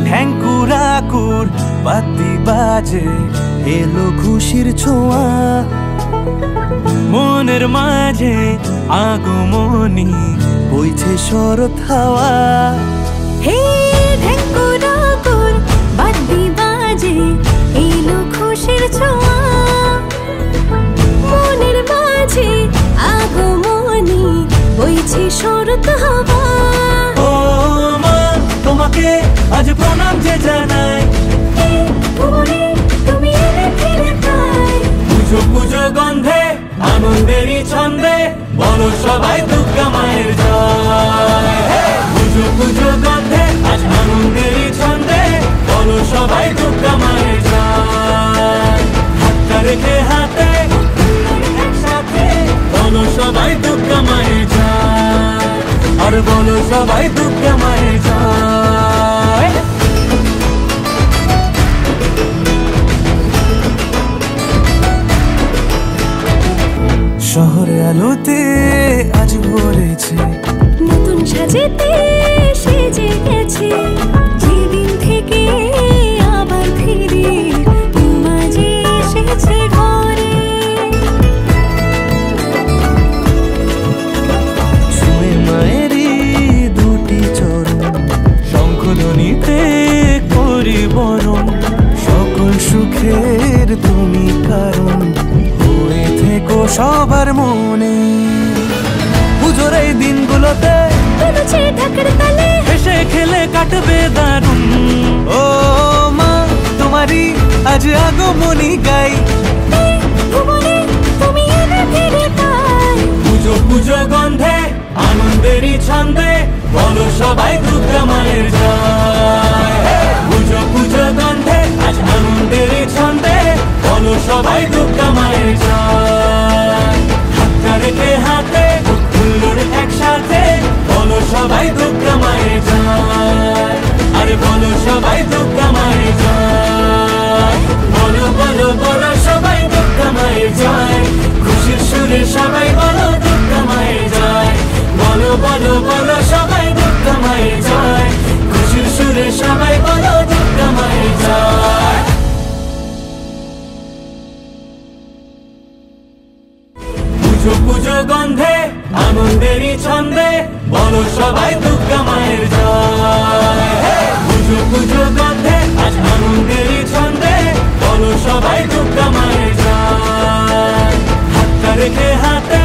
ঠ্যাঙ্কুরাকুর বাতি বাজে এলো খুশির ছোঁয়া মনের মাঝে আগমনী বইছে শরৎ হাওয়া হে ঠ্যাঙ্কুরাকুর বাতি বাজে এলো খুশির ছোঁয়া মনের মাঝে আগমনী বইছে শরৎ হাওয়া ও মা তোমাকে আজ প্রণাম যে জানাই তুমি এলে ফিরে পাই পুজো পুজো গন্ধে আনন্দেরই ছন্দে বলো সবাই দুর্গা মায়ের জয় পুজো পুজো গন্ধে আজ আনন্দেরই ছন্দে বলো সবাই দুর্গা মায়ের জয় হাতটা রেখে হাতে একসাথে বলো সবাই দুর্গা মায়ের জয় আর বলো সবাই দুর্গা মায়ের জয় শহরে আলোতে আজ ভরেছে নতুন সাজেতে সেজে গেছে যেদিন থেকে আবার ফিরে মাঝে এসেছে ঘরে ছুঁয়ে মায়েরই দুটি চরণ শঙ্খধ্বনিতে করি বরণ সকল সুখের তুমি কারণ হয়ে থেকো সবার মনে পুজোর এই দিনগুলোতে তুলছে ঢাকের তালে হেসে খেলে কাটবে দারুণ ও মা তোমারই আজ আগমনী গাই ভুবনে তুমি এলে ফিরে পাই পুজো পুজো গন্ধে আনন্দেরই ছন্দে বলো সবাই দুর্গা মায়ের জয় পুজো পুজো গন্ধে আজ আনন্দেরই ছন্দে বলো সবাই দুর্গা মায়ের জয় হাতটা রেখে হাতে হুল্লোড় একসাথে বলো সবাই দুর্গা মায়ের জয় আরে বলো সবাই দুর্গা মায়ের জয় বলো বলো বলো সবাই দুর্গা মায়ের জয় খুশির সুরে সবাই বলো দুর্গা মায়ের জয় বলো বলো বলো সবাই দুর্গা মায়ের জয় খুশির সুরে সবাই বলো দুর্গা মায়ের জয় পুজো পুজো গন্ধে আনন্দেরই ছন্দে বলো সবাই দুর্গা মায়ের জয় পুজো পুজো গন্ধে আজ আনন্দেরই ছন্দে বলো সবাই দুর্গা মায়ের জয় হাতটা রেখে হাতে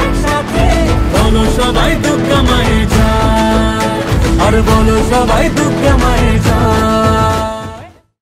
একসাথে বলো সবাই দুর্গা মায়ের জয় আর বলো সবাই দুর্গা মায়ের জয়।